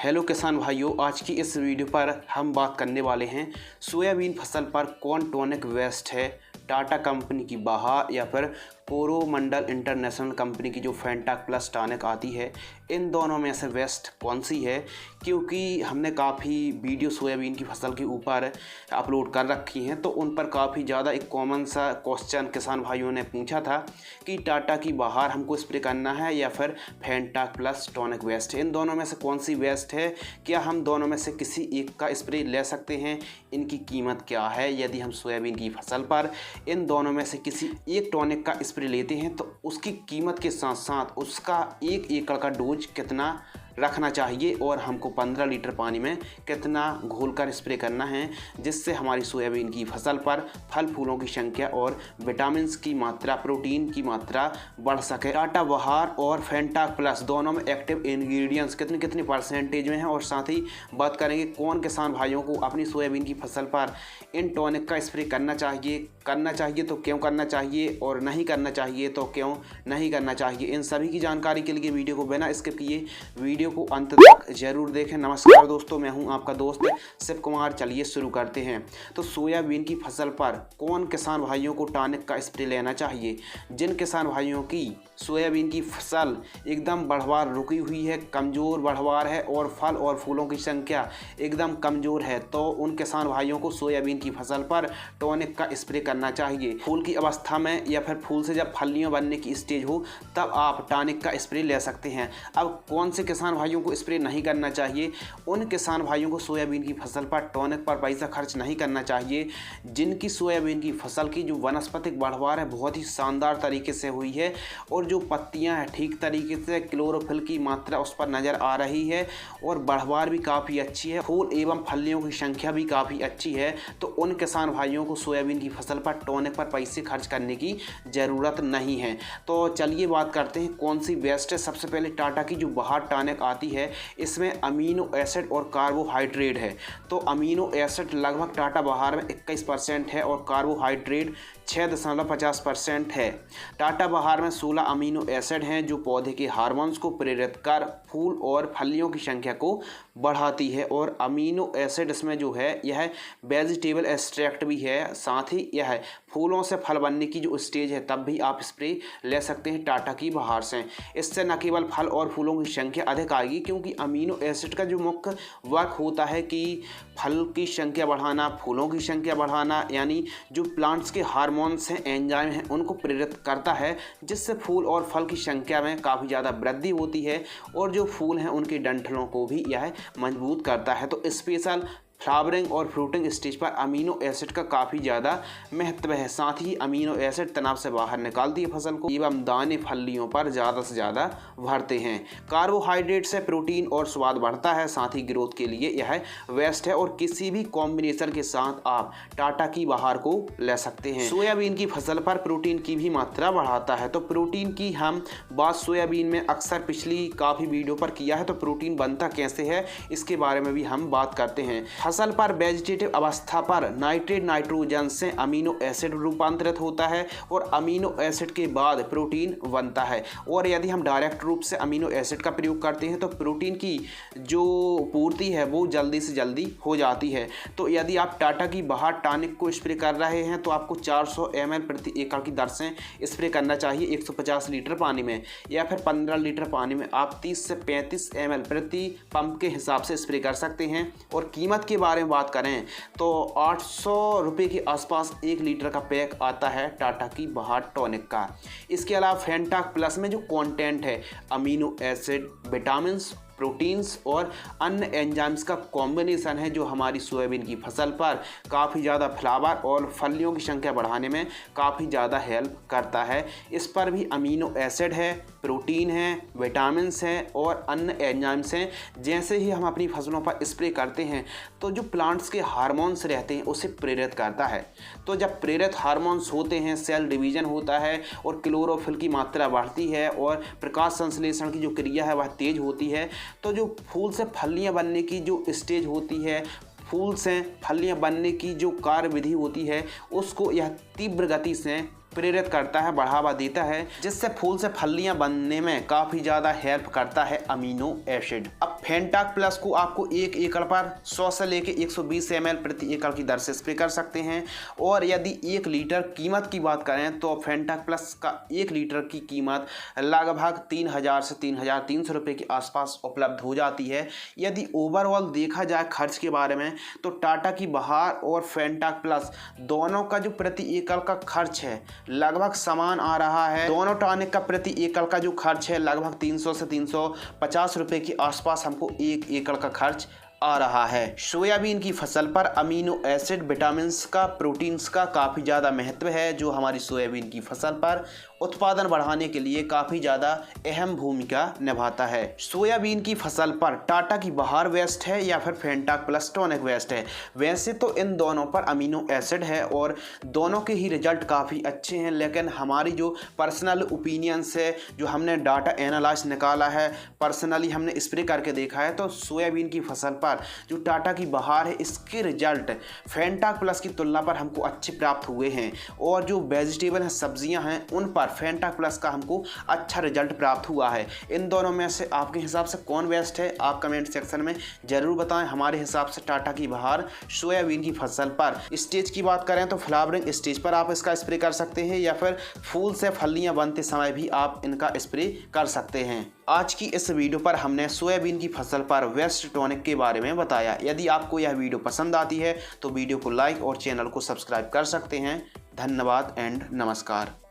Hello किसान भाइयों, आज की इस वीडियो पर हम बात करने वाले हैं सोयाबीन फसल पर कौन टॉनिक बेस्ट है। टाटा कंपनी की बहार या फिर कोरोमंडल इंटरनेशनल कंपनी की जो फेंटाक प्लस टॉनिक आती है, इन दोनों में से बेस्ट कौन सी है। क्योंकि हमने काफ़ी वीडियो सोयाबीन की फसल के ऊपर अपलोड कर रखी हैं, तो उन पर काफ़ी ज़्यादा एक कॉमन सा क्वेश्चन किसान भाइयों ने पूछा था कि टाटा की बहार हमको स्प्रे करना है या फिर फेंटाक प्लस टॉनिक बेस्ट है। इन दोनों में से कौन सी बेस्ट है, क्या हम दोनों में से किसी एक का स्प्रे ले सकते हैं, इनकी कीमत क्या है। यदि हम सोयाबीन की फसल पर इन दोनों में से किसी एक टॉनिक का स्प्रे लेते हैं तो उसकी कीमत के साथ साथ उसका 1 एकड़ का डोज कितना रखना चाहिए और हमको 15 लीटर पानी में कितना घोलकर स्प्रे करना है, जिससे हमारी सोयाबीन की फसल पर फल फूलों की संख्या और विटामिन की मात्रा, प्रोटीन की मात्रा बढ़ सके। टाटा बहार और फेंटाक प्लस दोनों में एक्टिव इंग्रेडिएंट्स कितने कितने परसेंटेज में हैं, और साथ ही बात करेंगे कौन किसान भाइयों को अपनी सोयाबीन की फसल पर इन टॉनिक का स्प्रे करना चाहिए तो क्यों करना चाहिए, और नहीं करना चाहिए तो क्यों नहीं करना चाहिए। इन सभी की जानकारी के लिए वीडियो को बिना स्किप किए वीडियो को अंत तक जरूर देखें। नमस्कार दोस्तों, मैं हूं आपका दोस्त शिव कुमार। चलिए शुरू करते हैं। तो सोयाबीन की फसल पर कौन किसान भाइयों को टॉनिक का स्प्रे लेना चाहिए। जिन किसान भाइयों की सोयाबीन की फसल एकदम बढ़वार रुकी हुई है, कमज़ोर बढ़वार है और फल और फूलों की संख्या एकदम कमज़ोर है, तो उन किसान भाइयों को सोयाबीन की फसल पर टॉनिक का स्प्रे करना चाहिए। फूल की अवस्था में या फिर फूल से जब फलियां बनने की स्टेज हो तब आप टॉनिक का स्प्रे ले सकते हैं। अब कौन से किसान भाइयों को स्प्रे नहीं करना चाहिए, उन किसान भाइयों को सोयाबीन की फसल पर टॉनिक पर पैसा खर्च नहीं करना चाहिए जिनकी सोयाबीन की फसल की जो वनस्पतिक बढ़वार है बहुत ही शानदार तरीके से हुई है और जो पत्तियां हैं ठीक तरीके से क्लोरोफिल की मात्रा उस पर नज़र आ रही है और बढ़वार भी काफ़ी अच्छी है, फूल एवं फलियों की संख्या भी काफ़ी अच्छी है। तो उन किसान भाइयों को सोयाबीन की फसल पर टॉनिक पर पैसे खर्च करने की ज़रूरत नहीं है। तो चलिए बात करते हैं कौन सी बेस्ट है। सबसे पहले टाटा की जो बहार टॉनिक आती है, इसमें अमीनो एसिड और कार्बोहाइड्रेट है। तो अमीनो एसिड लगभग टाटा बहार में 21% है और कार्बोहाइड्रेट 6.50% है। टाटा बहार में 16 अमीनो एसिड हैं जो पौधे के हार्मोन्स को प्रेरित कर फूल और फलियों की संख्या को बढ़ाती है, और अमीनो एसिड इसमें जो है यह वेजिटेबल एक्सट्रैक्ट भी है। साथ ही यह फूलों से फल बनने की जो स्टेज है तब भी आप स्प्रे ले सकते हैं टाटा की बहार से। इससे न केवल फल और फूलों की संख्या अधिक आएगी, क्योंकि अमीनो एसिड का जो मुख्य वर्क होता है कि फल की संख्या बढ़ाना, फूलों की संख्या बढ़ाना, यानी जो प्लांट्स के हार्मोन्स हैं, एंजाइम हैं, उनको प्रेरित करता है, जिससे फूल और फल की संख्या में काफ़ी ज़्यादा वृद्धि होती है और जो फूल हैं उनके डंठलों को भी यह मजबूत करता है। तो स्पेशल फ्लावरिंग और फ्रूटिंग स्टेज पर अमीनो एसिड का काफ़ी ज़्यादा महत्व है। साथ ही अमीनो एसिड तनाव से बाहर निकालती है फसल को एवं दाने फलियों पर ज़्यादा से ज़्यादा भरते हैं। कार्बोहाइड्रेट से प्रोटीन और स्वाद बढ़ता है, साथ ही ग्रोथ के लिए यह बेस्ट है और किसी भी कॉम्बिनेशन के साथ आप टाटा की बहार को ले सकते हैं। सोयाबीन की फसल पर प्रोटीन की भी मात्रा बढ़ाता है। तो प्रोटीन की हम बात सोयाबीन में अक्सर पिछली काफ़ी वीडियो पर किया है, तो प्रोटीन बनता कैसे है इसके बारे में भी हम बात करते हैं। फसल पर वेजिटेटिव अवस्था पर नाइट्रेट नाइट्रोजन से अमीनो एसिड रूपांतरित होता है और अमीनो एसिड के बाद प्रोटीन बनता है। और यदि हम डायरेक्ट रूप से अमीनो एसिड का प्रयोग करते हैं तो प्रोटीन की जो पूर्ति है वो जल्दी से जल्दी हो जाती है। तो यदि आप टाटा की बहार टॉनिक को स्प्रे कर रहे हैं तो आपको 400 ml प्रति एकड़ की दर से स्प्रे करना चाहिए 150 लीटर पानी में, या फिर 15 लीटर पानी में आप 30 से 35 ml प्रति पंप के हिसाब से स्प्रे कर सकते हैं। और कीमत के बारे में बात करें तो 800 रुपये के आसपास 1 लीटर का पैक आता है टाटा की बहार टॉनिक का। इसके अलावा फेंटाक प्लस में जो कंटेंट है अमीनो एसिड, विटामिन्स, प्रोटीन्स और अन्य एंजाइम्स का कॉम्बिनेशन है जो हमारी सोयाबीन की फसल पर काफ़ी ज़्यादा फ्लावर और फलियों की संख्या बढ़ाने में काफ़ी ज़्यादा हेल्प करता है। इस पर भी अमीनो एसिड है, प्रोटीन है, विटामिन्स हैं और अन्य एंजाइम्स हैं। जैसे ही हम अपनी फसलों पर स्प्रे करते हैं तो जो प्लांट्स के हार्मोन्स रहते हैं उसे प्रेरित करता है। तो जब प्रेरित हार्मोन्स होते हैं, सेल डिवीज़न होता है और क्लोरोफिल की मात्रा बढ़ती है और प्रकाश संश्लेषण की जो क्रिया है वह तेज होती है। तो जो फूल से फलियां बनने की जो स्टेज होती है, फूल से फलियां बनने की जो कार्यविधि होती है, उसको यह तीव्र गति से प्रेरित करता है, बढ़ावा देता है, जिससे फूल से फलियां बनने में काफ़ी ज़्यादा हेल्प करता है अमीनो एसिड। अब फेंटाक प्लस को आपको 1 एकड़ पर 100 से लेकर 120 ml प्रति एकड़ की दर से स्प्रे कर सकते हैं। और यदि 1 लीटर कीमत की बात करें तो फेंटाक प्लस का 1 लीटर की कीमत लगभग 3000 से 3300 रुपये के आसपास उपलब्ध हो जाती है। यदि ओवरऑल देखा जाए खर्च के बारे में तो टाटा की बहार और फेंटाक प्लस दोनों का जो प्रति एकड़ का खर्च है लगभग समान आ रहा है। दोनों टॉनिक का प्रति एकड़ का जो खर्च है लगभग 300 से 350 रुपये के आसपास हमको 1 एकड़ का खर्च आ रहा है। सोयाबीन की फसल पर अमीनो एसिड, विटामिन्स का, प्रोटीन्स का काफ़ी ज़्यादा महत्व है, जो हमारी सोयाबीन की फसल पर उत्पादन बढ़ाने के लिए काफ़ी ज़्यादा अहम भूमिका निभाता है। सोयाबीन की फसल पर टाटा की बहार बेस्ट है या फिर फेंटाक प्लस टॉनिक बेस्ट है? वैसे तो इन दोनों पर अमीनो एसिड है और दोनों के ही रिजल्ट काफ़ी अच्छे हैं, लेकिन हमारी जो पर्सनल ओपिनियंस है, जो हमने डाटा एनालाइज निकाला है, पर्सनली हमने स्प्रे करके देखा है, तो सोयाबीन की फसल पर जो टाटा की बहार है इसके रिजल्ट फेंटाक प्लस की तुलना पर हमको अच्छे प्राप्त हुए हैं। और जो वेजिटेबल हैं, सब्जियां हैं, उन पर फेंटाक प्लस का हमको अच्छा रिजल्ट प्राप्त हुआ है। इन दोनों में से आपके हिसाब से कौन बेस्ट है, आप कमेंट सेक्शन में ज़रूर बताएं। हमारे हिसाब से टाटा की बहार सोयाबीन की फसल पर स्टेज की बात करें तो फ्लावरिंग स्टेज पर आप इसका स्प्रे कर सकते हैं या फिर फूल से फलियां बनते समय भी आप इनका स्प्रे कर सकते हैं। आज की इस वीडियो पर हमने सोयाबीन की फसल पर वेस्ट टॉनिक के बारे में बताया। यदि आपको यह वीडियो पसंद आती है तो वीडियो को लाइक और चैनल को सब्सक्राइब कर सकते हैं। धन्यवाद एंड नमस्कार।